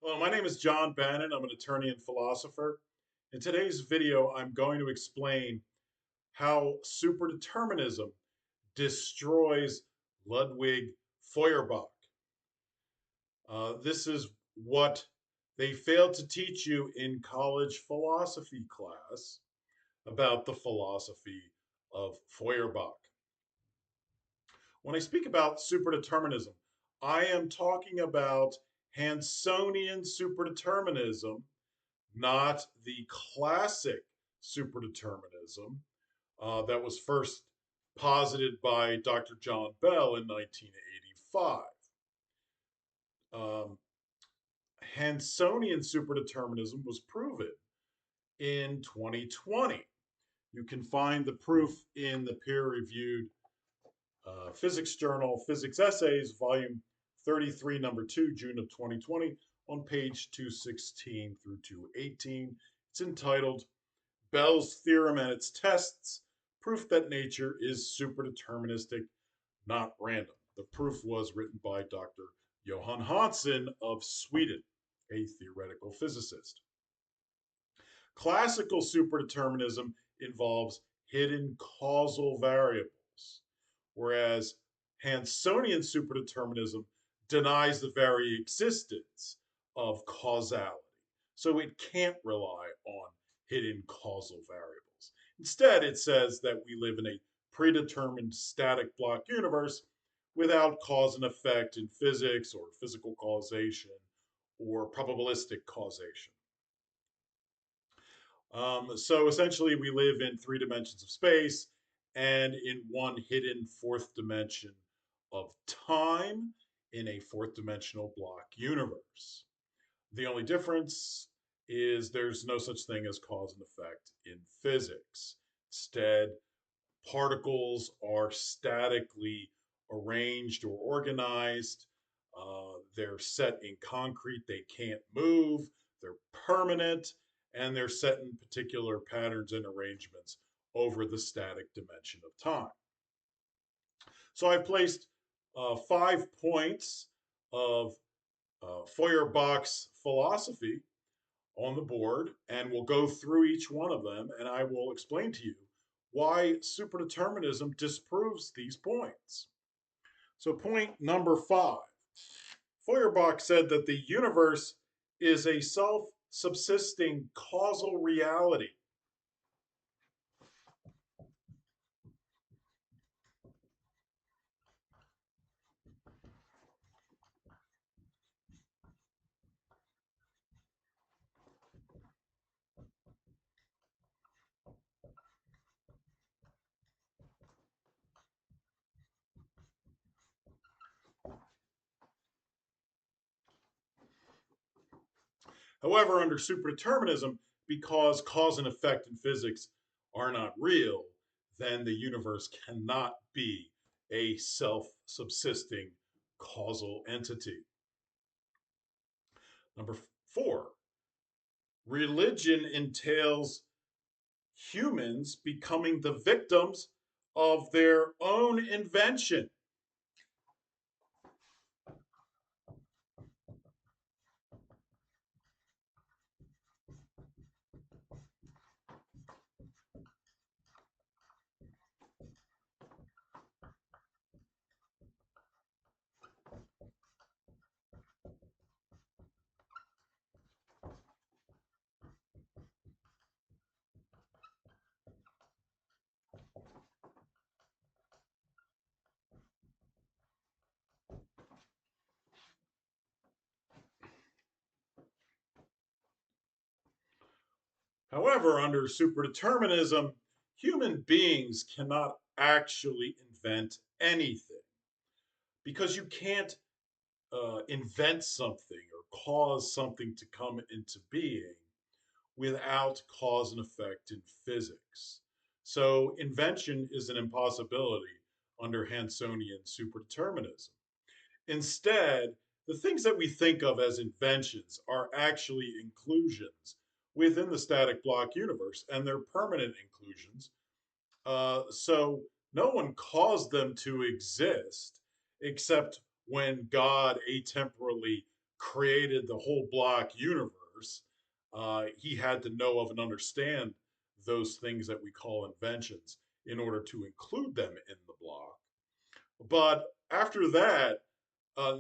Hello, my name is John Bannon. I'm an attorney and philosopher. In today's video, I'm going to explain how superdeterminism destroys Ludwig Feuerbach. This is what they failed to teach you in college philosophy class about the philosophy of Feuerbach. When I speak about superdeterminism, I am talking about Hansonian superdeterminism, not the classic superdeterminism that was first posited by Dr. John Bell in 1985. Um, Hansonian superdeterminism was proven in 2020. You can find the proof in the peer reviewed physics journal, Physics Essays, volume 33, number 2, June of 2020, on page 216 through 218. It's entitled Bell's Theorem and Its Tests, Proof that Nature is Superdeterministic, Not Random. The proof was written by Dr. Johan Hansen of Sweden, a theoretical physicist. Classical superdeterminism involves hidden causal variables, whereas Hansonian superdeterminism denies the very existence of causality. So it can't rely on hidden causal variables. Instead, it says that we live in a predetermined static block universe without cause and effect in physics or physical causation or probabilistic causation. So essentially, we live in three dimensions of space and in one hidden fourth dimension of time in a fourth dimensional block universe. The only difference is there's no such thing as cause and effect in physics. Instead, particles are statically arranged or organized. They're set in concrete, they can't move, they're permanent, and they're set in particular patterns and arrangements over the static dimension of time. So I've placed 5 points of Feuerbach's philosophy on the board, and we'll go through each one of them, and I will explain to you why superdeterminism disproves these points. So, point number 5, Feuerbach said that the universe is a self subsisting causal reality. However, under superdeterminism, because cause and effect in physics are not real, then the universe cannot be a self subsisting causal entity. Number 4, religion entails humans becoming the victims of their own invention. However, under superdeterminism, human beings cannot actually invent anything because you can't invent something or cause something to come into being without cause and effect in physics. So, invention is an impossibility under Hansonian superdeterminism. Instead, the things that we think of as inventions are actually inclusions within the static block universe, and they're permanent inclusions. So no one caused them to exist except when God atemporally created the whole block universe, he had to know of and understand those things that we call inventions in order to include them in the block. But after that,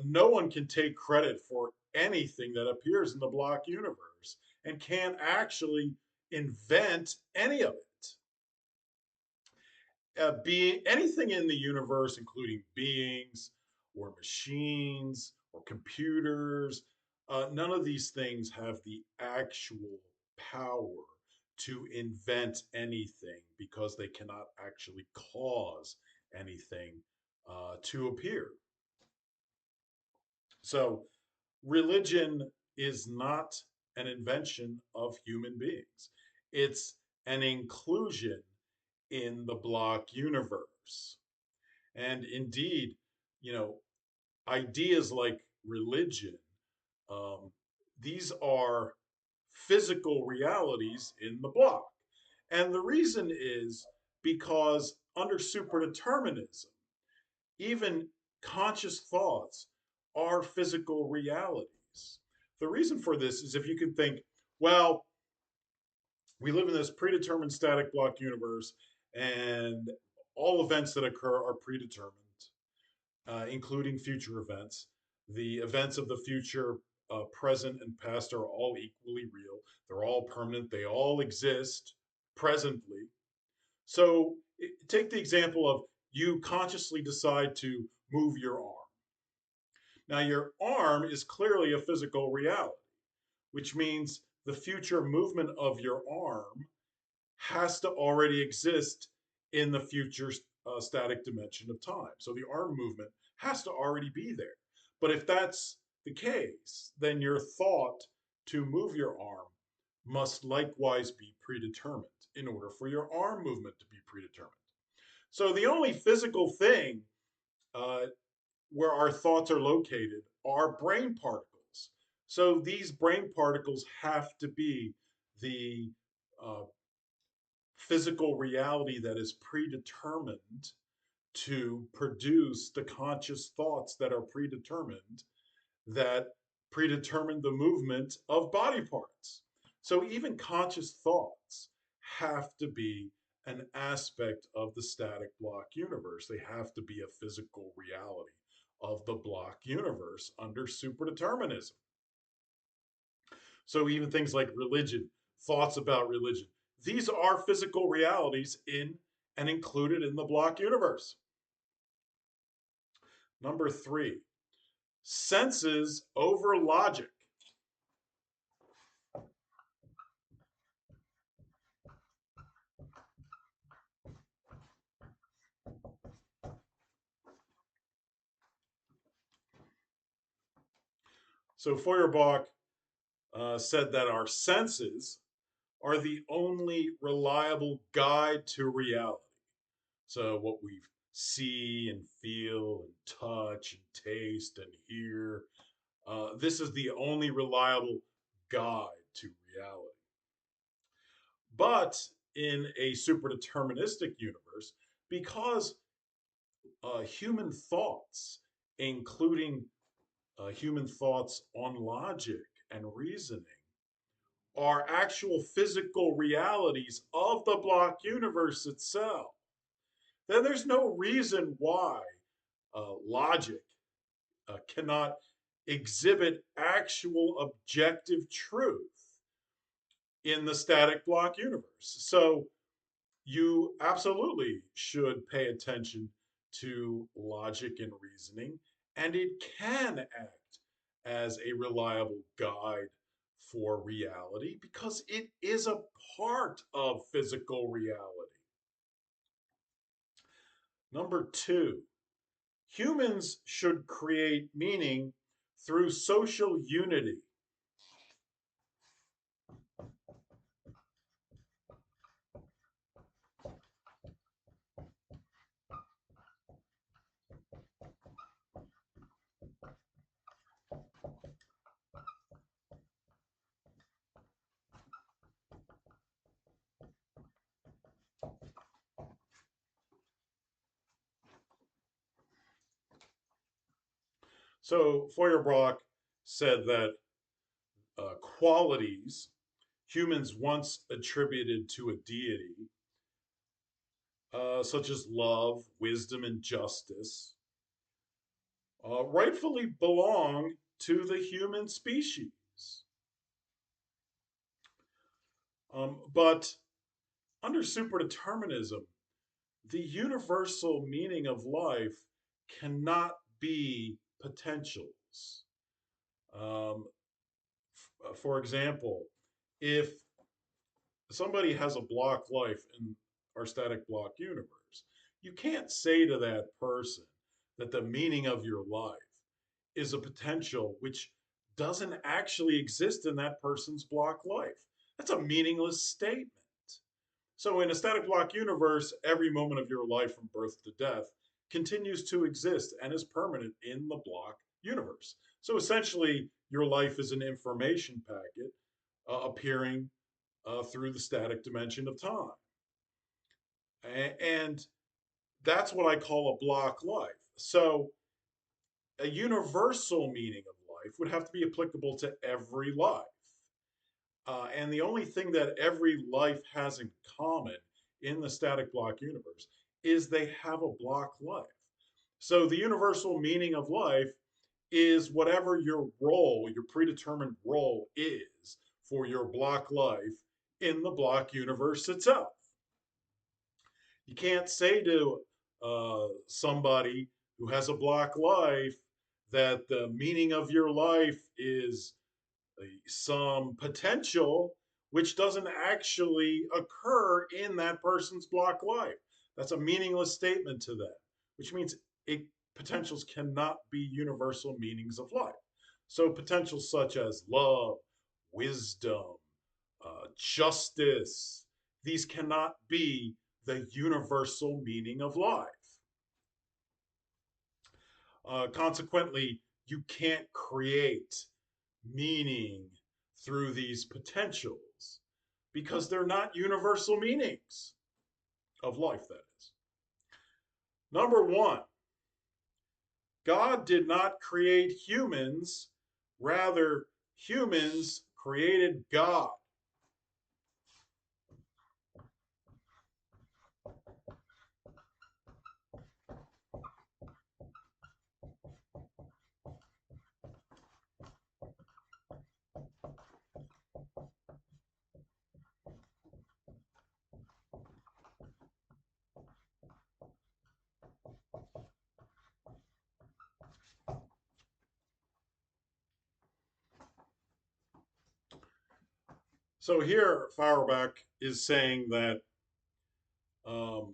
no one can take credit for anything that appears in the block universe and can't actually invent any of it. Being anything in the universe, including beings or machines or computers, none of these things have the actual power to invent anything because they cannot actually cause anything to appear. So, religion is not an invention of human beings, it's an inclusion in the block universe. And indeed, you know, ideas like religion, um, these are physical realities in the block. And the reason is because under superdeterminism, even conscious thoughts are physical realities. The reason for this is if you can think, well, we live in this predetermined static block universe, and all events that occur are predetermined, including future events. The events of the future, present and past, are all equally real. They're all permanent. They all exist presently. So take the example of you consciously decide to move your arm. Now, your arm is clearly a physical reality, which means the future movement of your arm has to already exist in the future static dimension of time. So the arm movement has to already be there. But if that's the case, then your thought to move your arm must likewise be predetermined in order for your arm movement to be predetermined. So the only physical thing uh, where our thoughts are located are brain particles. So these brain particles have to be the uh, physical reality that is predetermined to produce the conscious thoughts that are predetermined, that predetermine the movement of body parts. So even conscious thoughts have to be an aspect of the static block universe. They have to be a physical reality of the block universe under superdeterminism. So even things like religion, thoughts about religion, these are physical realities in and included in the block universe. Number three, senses over logic. So Feuerbach said that our senses are the only reliable guide to reality. So what we see and feel and touch and taste and hear, this is the only reliable guide to reality. But in a superdeterministic universe, because human thoughts, including human thoughts on logic and reasoning, are actual physical realities of the block universe itself, then there's no reason why logic cannot exhibit actual objective truth in the static block universe. So you absolutely should pay attention to logic and reasoning, and it can act as a reliable guide for reality because it is a part of physical reality. Number two, humans should create meaning through social unity. So Feuerbach said that qualities humans once attributed to a deity, such as love, wisdom, and justice, rightfully belong to the human species. But under superdeterminism, the universal meaning of life cannot be potentials. Um, for example, if somebody has a block life in our static block universe, you can't say to that person that the meaning of your life is a potential which doesn't actually exist in that person's block life. That's a meaningless statement. So, in a static block universe, every moment of your life from birth to death continues to exist and is permanent in the block universe. So, essentially, your life is an information packet appearing through the static dimension of time. And that's what I call a block life. So, a universal meaning of life would have to be applicable to every life. And the only thing that every life has in common in the static block universe is they have a block life. So the universal meaning of life is whatever your role, your predetermined role is for your block life in the block universe itself. You can't say to somebody who has a block life that the meaning of your life is some potential which doesn't actually occur in that person's block life. That's a meaningless statement to them, which means it, potentials cannot be universal meanings of life. So potentials such as love, wisdom, justice, these cannot be the universal meaning of life. Consequently, you can't create meaning through these potentials because they're not universal meanings of life, that is. Number one, God did not create humans, rather, humans created God. So here, Feuerbach is saying that um,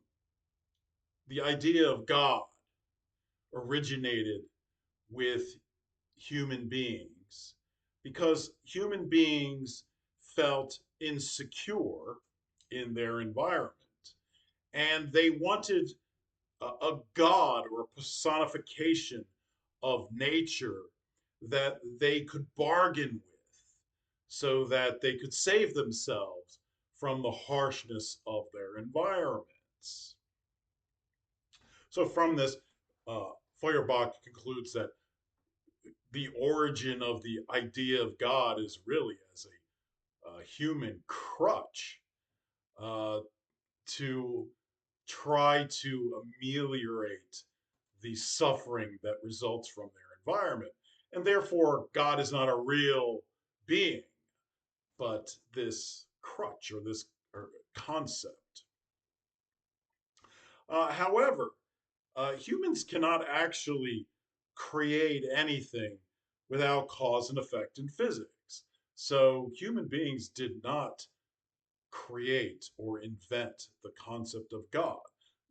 the idea of God originated with human beings because human beings felt insecure in their environment and they wanted a god or a personification of nature that they could bargain with so that they could save themselves from the harshness of their environments. So, from this, Feuerbach concludes that the origin of the idea of God is really as a human crutch uh, to try to ameliorate the suffering that results from their environment. And therefore, God is not a real being, but this crutch or this or concept. However, humans cannot actually create anything without cause and effect in physics. So human beings did not create or invent the concept of God.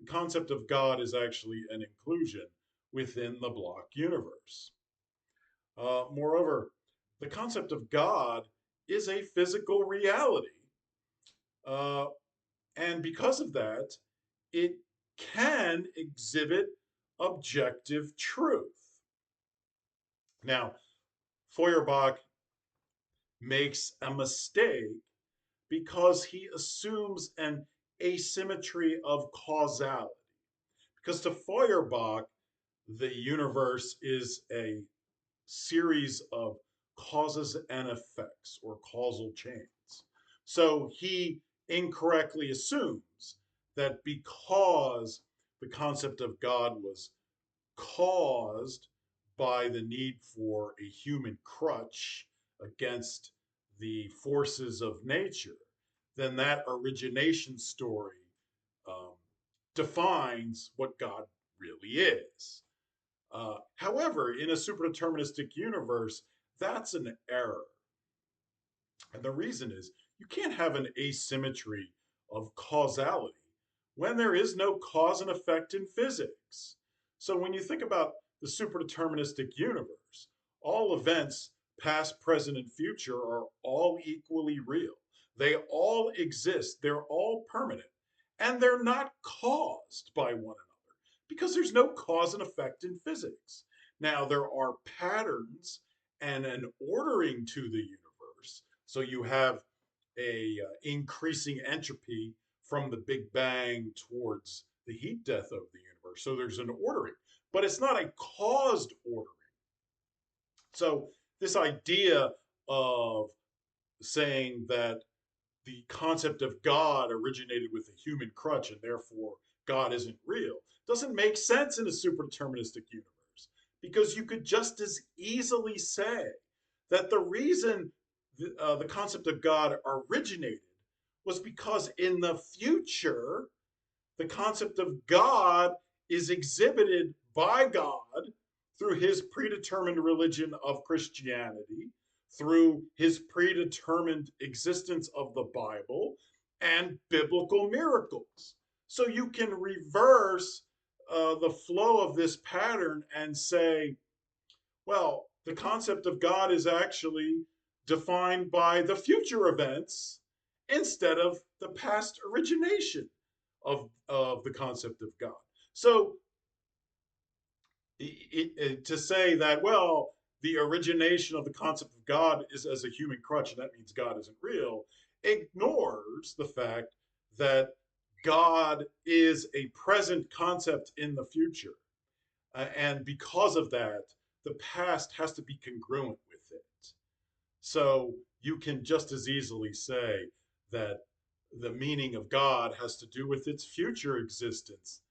The concept of God is actually an inclusion within the block universe. Moreover, the concept of God is a physical reality. Uh, and because of that, it can exhibit objective truth. Now, Feuerbach makes a mistake because he assumes an asymmetry of causality. Because to Feuerbach, the universe is a series of causes and effects or causal chains. So he incorrectly assumes that because the concept of God was caused by the need for a human crutch against the forces of nature, then that origination story um, defines what God really is. However, in a superdeterministic universe, that's an error. And the reason is you can't have an asymmetry of causality when there is no cause and effect in physics. So when you think about the superdeterministic universe, all events, past, present, and future, are all equally real. They all exist, they're all permanent, and they're not caused by one another because there's no cause and effect in physics. Now, there are patterns and an ordering to the universe, so you have a increasing entropy from the Big Bang towards the heat death of the universe. So there's an ordering, but it's not a caused ordering. So this idea of saying that the concept of God originated with a human crutch and therefore God isn't real doesn't make sense in a superdeterministic universe, because you could just as easily say that the reason the concept of God originated was because in the future, the concept of God is exhibited by God through his predetermined religion of Christianity, through his predetermined existence of the Bible, and biblical miracles. So you can reverse the flow of this pattern and say, well, the concept of God is actually defined by the future events instead of the past origination of the concept of God. So to say that, well, the origination of the concept of God is as a human crutch, and that means God isn't real, ignores the fact that God is a present concept in the future. And because of that, the past has to be congruent with it. So you can just as easily say that the meaning of God has to do with its future existence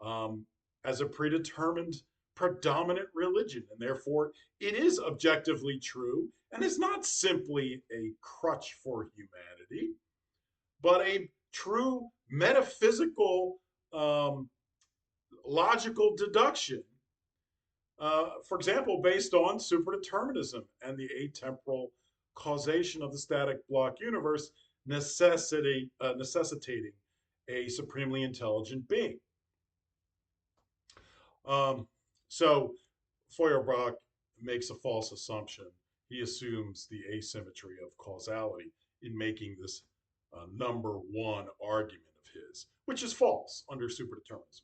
um, as a predetermined predominant religion. And therefore, it is objectively true and is not simply a crutch for humanity, but a true metaphysical, logical deduction, for example, based on superdeterminism and the atemporal causation of the static block universe necessitating a supremely intelligent being. Um, so Feuerbach makes a false assumption. He assumes the asymmetry of causality in making this number one argument of his, which is false under superdeterminism.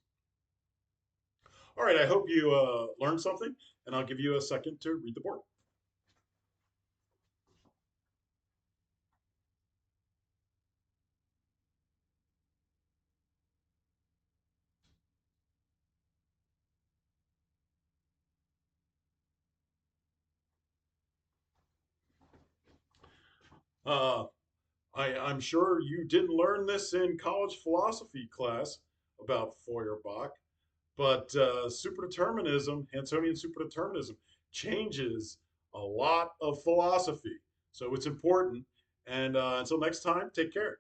All right, I hope you learned something, and I'll give you a second to read the board. Uh, I'm sure you didn't learn this in college philosophy class about Feuerbach, but superdeterminism, Hansonian superdeterminism, changes a lot of philosophy. So it's important. And until next time, take care.